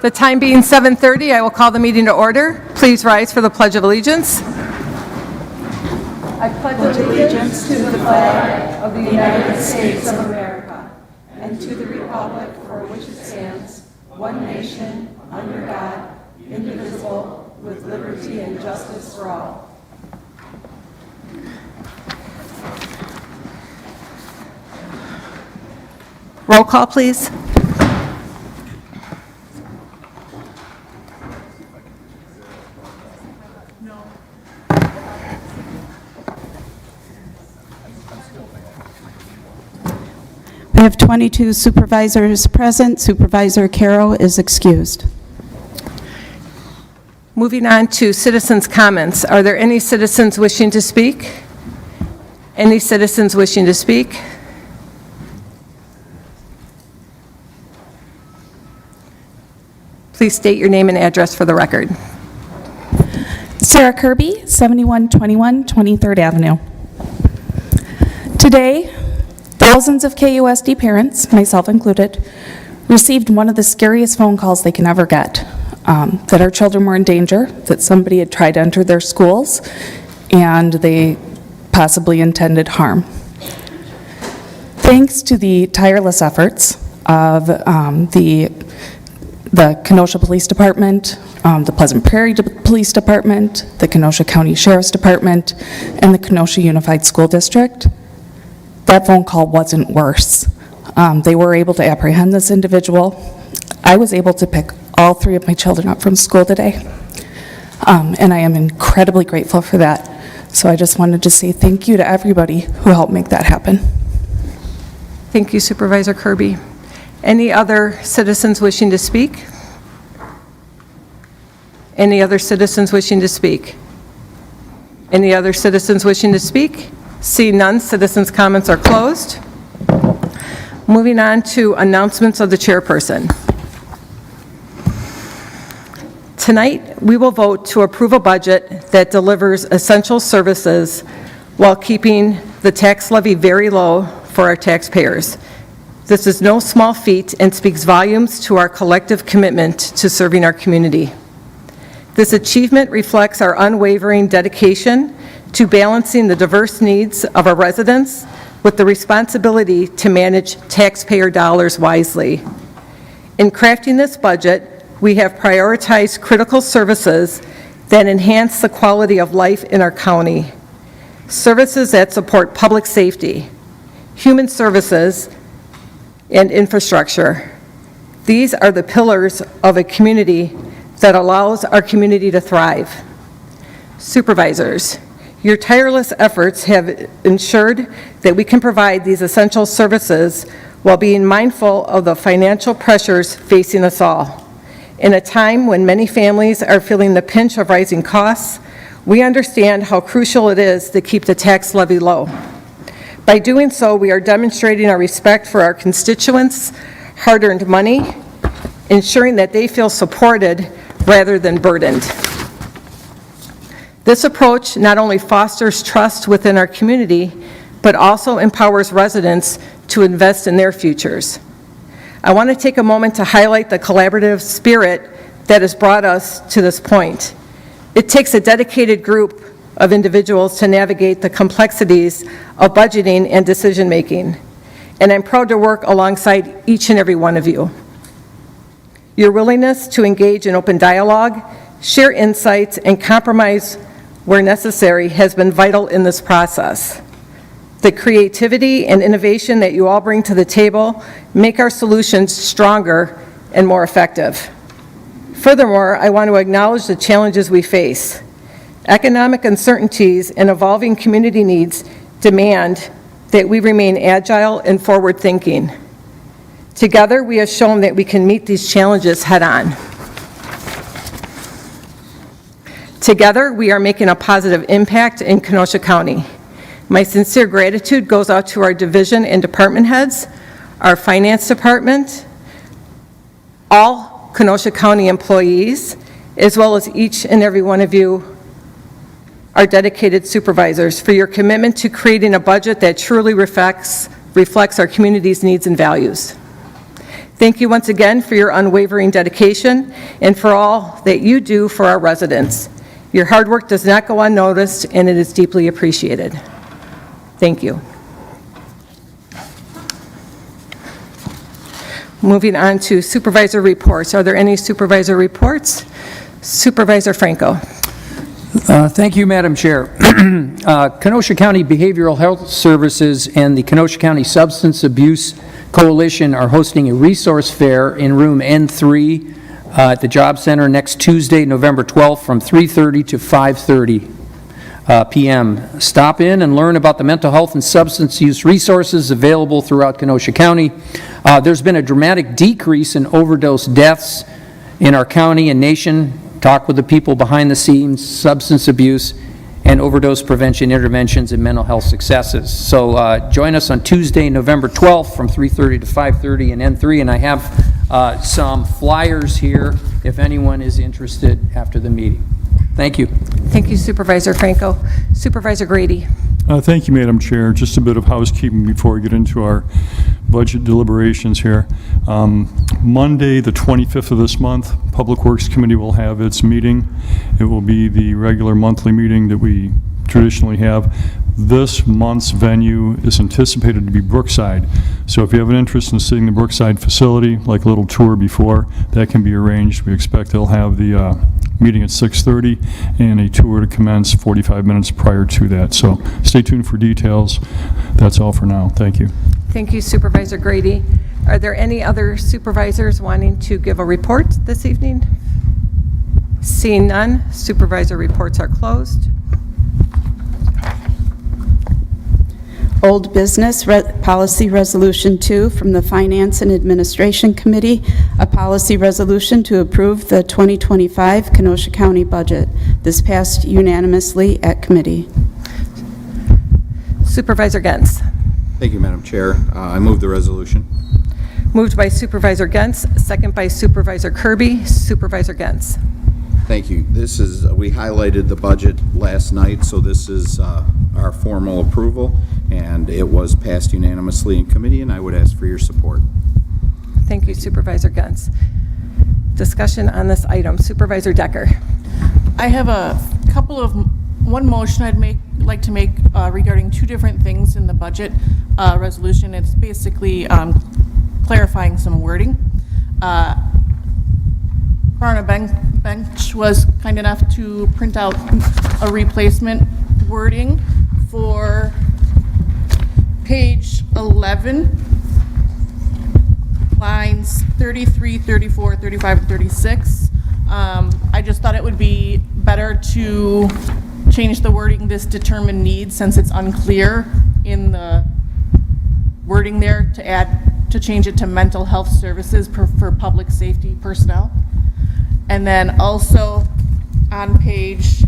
The time being 7:30, I will call the meeting to order. Please rise for the Pledge of Allegiance. I pledge allegiance to the flag of the United States of America and to the republic for which it stands, one nation, under God, indivisible, with liberty and justice for all. Roll call, please. We have 22 supervisors present. Supervisor Carroll is excused. Moving on to citizens' comments. Are there any citizens wishing to speak? Any citizens wishing to speak? Please state your name and address for the record. Sarah Kirby, 7121 23rd Avenue. Today, thousands of KUSD parents, myself included, received one of the scariest phone calls they can ever get, that our children were in danger, that somebody had tried to enter their schools, and they possibly intended harm. Thanks to the tireless efforts of the Kenosha Police Department, the Pleasant Prairie Police Department, the Kenosha County Sheriff's Department, and the Kenosha Unified School District, that phone call wasn't worse. They were able to apprehend this individual. I was able to pick all three of my children up from school today, and I am incredibly grateful for that. So I just wanted to say thank you to everybody who helped make that happen. Thank you, Supervisor Kirby. Any other citizens wishing to speak? Any other citizens wishing to speak? Any other citizens wishing to speak? See none, citizens' comments are closed. Moving on to announcements of the chairperson. Tonight, we will vote to approve a budget that delivers essential services while keeping the tax levy very low for our taxpayers. This is no small feat and speaks volumes to our collective commitment to serving our community. This achievement reflects our unwavering dedication to balancing the diverse needs of our residents with the responsibility to manage taxpayer dollars wisely. In crafting this budget, we have prioritized critical services that enhance the quality of life in our county. Services that support public safety, human services, and infrastructure. These are the pillars of a community that allows our community to thrive. Supervisors, your tireless efforts have ensured that we can provide these essential services while being mindful of the financial pressures facing us all. In a time when many families are feeling the pinch of rising costs, we understand how crucial it is to keep the tax levy low. By doing so, we are demonstrating our respect for our constituents' hard-earned money, ensuring that they feel supported rather than burdened. This approach not only fosters trust within our community, but also empowers residents to invest in their futures. I want to take a moment to highlight the collaborative spirit that has brought us to this point. It takes a dedicated group of individuals to navigate the complexities of budgeting and decision-making, and I'm proud to work alongside each and every one of you. Your willingness to engage in open dialogue, share insights, and compromise where necessary has been vital in this process. The creativity and innovation that you all bring to the table make our solutions stronger and more effective. Furthermore, I want to acknowledge the challenges we face. Economic uncertainties and evolving community needs demand that we remain agile and forward-thinking. Together, we have shown that we can meet these challenges head-on. Together, we are making a positive impact in Kenosha County. My sincere gratitude goes out to our division and department heads, our finance department, all Kenosha County employees, as well as each and every one of you, our dedicated supervisors, for your commitment to creating a budget that truly reflects our community's needs and values. Thank you once again for your unwavering dedication and for all that you do for our residents. Your hard work does not go unnoticed, and it is deeply appreciated. Thank you. Moving on to supervisor reports. Are there any supervisor reports? Supervisor Franco. Thank you, Madam Chair. Kenosha County Behavioral Health Services and the Kenosha County Substance Abuse Coalition are hosting a resource fair in room N3 at the Job Center next Tuesday, November 12th from 3:30 to 5:30 p.m. Stop in and learn about the mental health and substance use resources available throughout Kenosha County. There's been a dramatic decrease in overdose deaths in our county and nation. Talk with the people behind the scenes, substance abuse, and overdose prevention interventions and mental health successes. So join us on Tuesday, November 12th from 3:30 to 5:30 in N3, and I have some flyers here if anyone is interested after the meeting. Thank you. Thank you, Supervisor Franco. Supervisor Grady. Thank you, Madam Chair. Just a bit of housekeeping before we get into our budget deliberations here. Monday, the 25th of this month, Public Works Committee will have its meeting. It will be the regular monthly meeting that we traditionally have. This month's venue is anticipated to be Brookside. So if you have an interest in seeing the Brookside facility, like a little tour before, that can be arranged. We expect they'll have the meeting at 6:30 and a tour to commence 45 minutes prior to that. So stay tuned for details. That's all for now. Thank you. Thank you, Supervisor Grady. Are there any other supervisors wanting to give a report this evening? Seeing none, supervisor reports are closed. Old business, policy resolution 2 from the Finance and Administration Committee, a policy resolution to approve the 2025 Kenosha County budget. This passed unanimously at committee. Supervisor Gens. Thank you, Madam Chair. I move the resolution. Moved by Supervisor Gens, second by Supervisor Kirby. Supervisor Gens. Thank you. This is, we highlighted the budget last night, so this is our formal approval, and it was passed unanimously in committee, and I would ask for your support. Thank you, Supervisor Gens. Discussion on this item. Supervisor Decker. I have one motion like to make regarding two different things in the budget resolution. It's basically clarifying some wording. Barna Bench was kind enough to print out a replacement wording for page 11, lines 33, 34, 35, and 36. I just thought it would be better to change the wording "this determined needs" since it's unclear in the wording there, to change it to mental health services for public safety personnel. And then also on page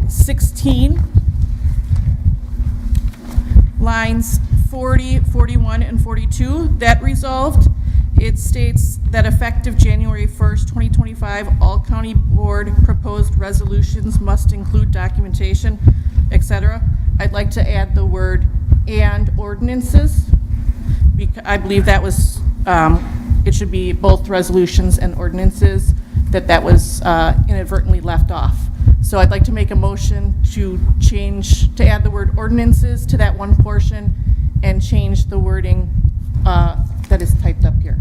16, lines 40, 41, and 42, that resolved. It states that effective January 1st, 2025, all county board proposed resolutions must include documentation, etc. I'd like to add the word "and ordinances," because I believe that was, it should be both resolutions and ordinances, that was inadvertently left off. So I'd like to make a motion to add the word "ordinances" to that one portion and change the wording that is typed up here.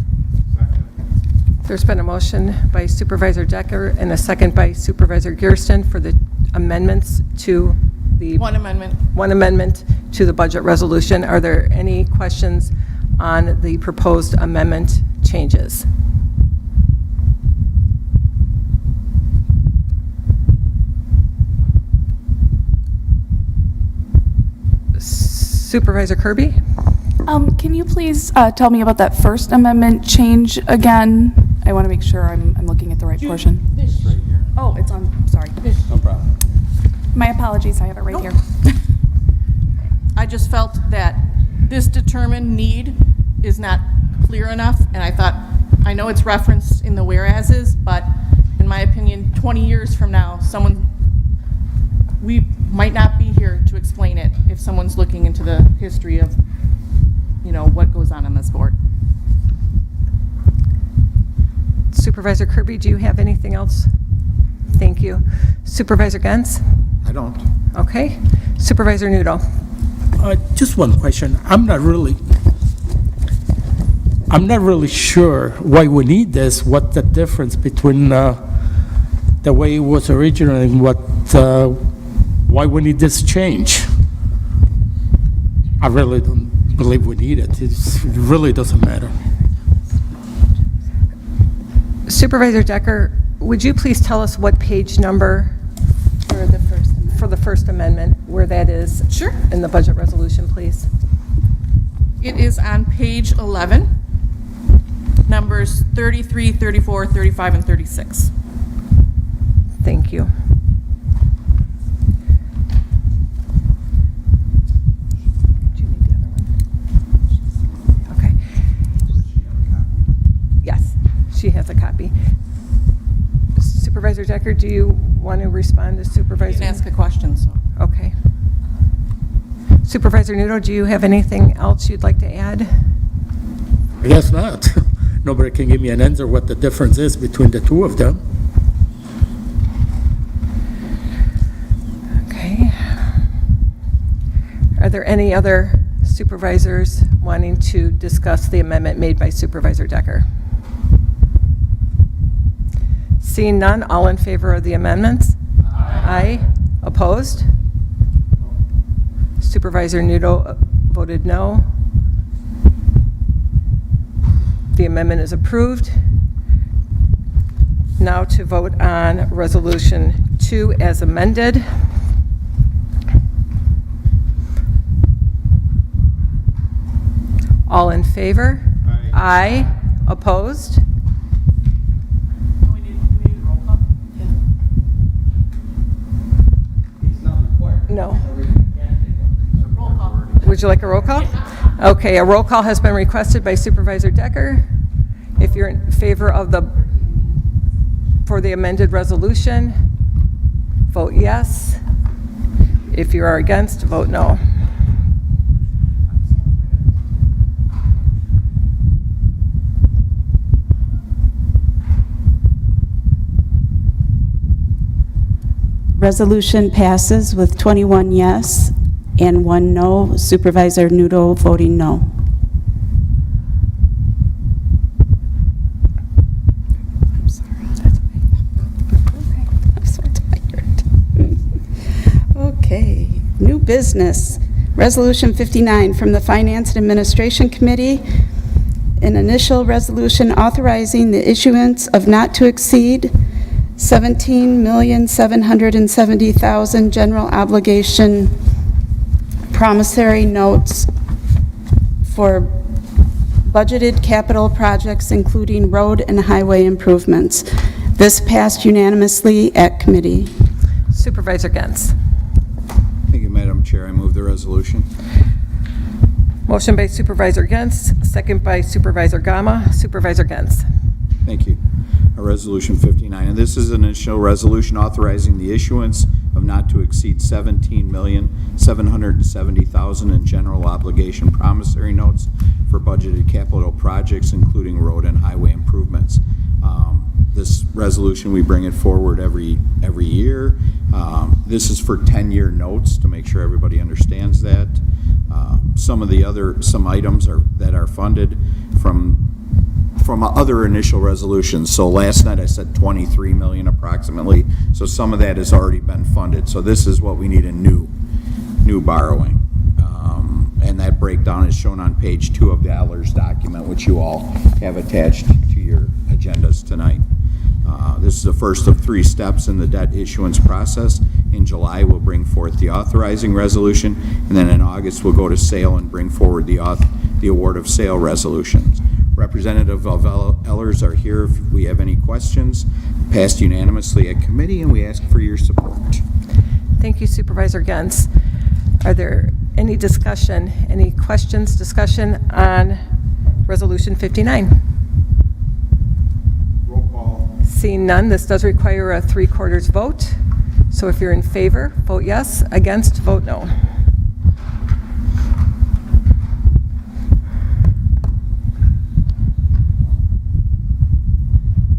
There's been a motion by Supervisor Decker and a second by Supervisor Gerston for the amendments to the... One amendment. One amendment to the budget resolution. Are there any questions on the proposed amendment changes? Supervisor Kirby? Can you please tell me about that first amendment change again? I want to make sure I'm looking at the right portion. This right here. Oh, it's on, sorry. No problem. My apologies, I have it right here. I just felt that "this determined need" is not clear enough, and I thought, I know it's referenced in the whereases, but in my opinion, 20 years from now, we might not be here to explain it if someone's looking into the history of what goes on this board. Supervisor Kirby, do you have anything else? Thank you. Supervisor Gens? I don't. Okay. Supervisor Nudo? Just one question. I'm not really sure why we need this, what the difference between the way it was originally and why we need this change. I really don't believe we need it. It really doesn't matter. Supervisor Decker, would you please tell us what page number for the First Amendment, where that is? Sure. In the budget resolution, please. It is on page 11, numbers 33, 34, 35, and 36. Thank you. Do you need the other one? Okay. Yes, she has a copy. Supervisor Decker, do you want to respond to You Supervisor? can ask a question, so. Okay. Supervisor Nudo, do you have anything else you'd like to add? I guess not. Nobody can give me an answer what the difference is between the two of them. Okay. Are there any other supervisors wanting to discuss the amendment made by Supervisor Decker? Seeing none, all in favor of the amendments? Aye. Opposed? Supervisor Nudo voted no. The amendment is approved. Now to vote on Resolution 2 as amended. All in favor? Aye. Opposed? We need roll call? No. Roll call. Would you like a roll call? Okay, a roll call has been requested by Supervisor Decker. If you're in favor of for the amended resolution, vote yes. If you are against, vote no. Resolution passes with 21 yes and 1 no. Supervisor Nudo voting no. I'm sorry. That's okay. I'm so tired. Okay. New business. Resolution 59 from the Finance and Administration Committee. An initial resolution authorizing the issuance of not to exceed $17,770,000 general obligation promissory notes for budgeted capital projects, including road and highway improvements. This passed unanimously at committee. Supervisor Gens. Thank you, Madam Chair. I move the resolution. Motion by Supervisor Gens, second by Supervisor Gama. Supervisor Gens. Thank you. Resolution 59, and this is an initial resolution authorizing the issuance of not to exceed $17,770,000 in general obligation promissory notes for budgeted capital projects, including road and highway improvements. This resolution, we bring it forward every year. This is for 10-year notes, to make sure everybody understands that. Some items that are funded from other initial resolutions. So last night I said 23 million approximately. So some of that has already been funded. So this is what we need in new borrowing. And that breakdown is shown on page 2 of the Allers document, which you all have attached to your agendas tonight. This is the first of 3 steps in the debt issuance process. In July, we'll bring forth the authorizing resolution, and then in August, we'll go to sale and bring forward the award of sale resolutions. Representative of Ellers are here if we have any questions. Passed unanimously at committee, and we ask for your support. Thank you, Supervisor Gens. Are there any questions, discussion on Resolution 59? Roll call. Seeing none, this does require a 3/4 vote. So if you're in favor, vote yes. Against, vote no.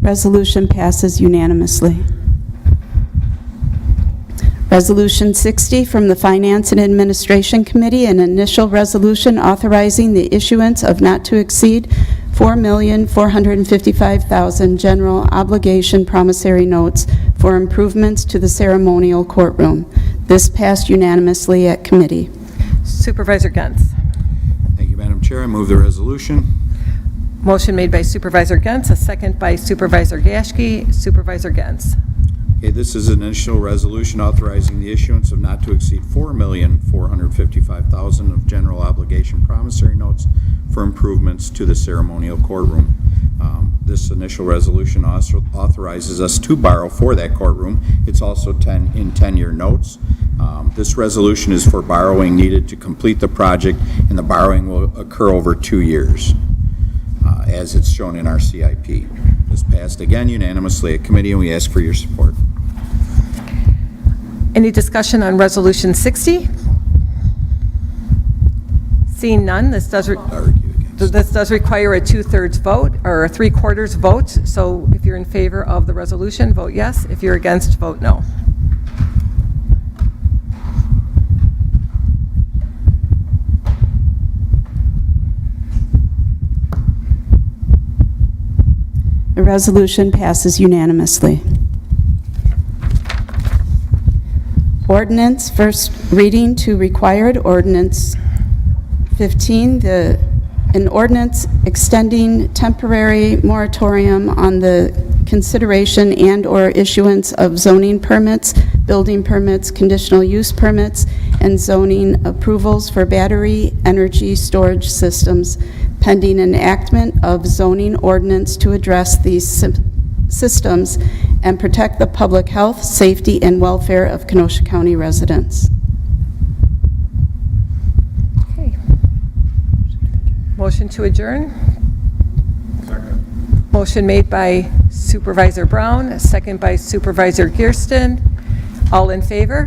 Resolution passes unanimously. Resolution 60 from the Finance and Administration Committee, an initial resolution authorizing the issuance of not to exceed $4,455,000 general obligation promissory notes for improvements to the ceremonial courtroom. This passed unanimously at committee. Supervisor Gens. Thank you, Madam Chair. I move the resolution. Motion made by Supervisor Gens, a second by Supervisor Gaschke. Supervisor Gens. Okay, this is an initial resolution authorizing the issuance of not to exceed $4,455,000 of general obligation promissory notes for improvements to the ceremonial courtroom. This initial resolution also authorizes us to borrow for that courtroom. It's also in 10-year notes. This resolution is for borrowing needed to complete the project, and the borrowing will occur over 2 years, as it's shown in our CIP. This passed again unanimously at committee, and we ask for your support. Any discussion on Resolution 60? Seeing none, this does require a 2/3 vote or a 3/4 vote. So if you're in favor of the resolution, vote yes. If you're against, vote no. The resolution passes unanimously. Ordinance, first reading to required ordinance 15, an ordinance extending temporary moratorium on the consideration and/or issuance of zoning permits, building permits, conditional use permits, and zoning approvals for battery energy storage systems pending enactment of zoning ordinance to address these systems and protect the public health, safety, and welfare of Kenosha County residents. Okay. Motion to adjourn? Second. Motion made by Supervisor Brown, second by Supervisor Kirsten. All in favor?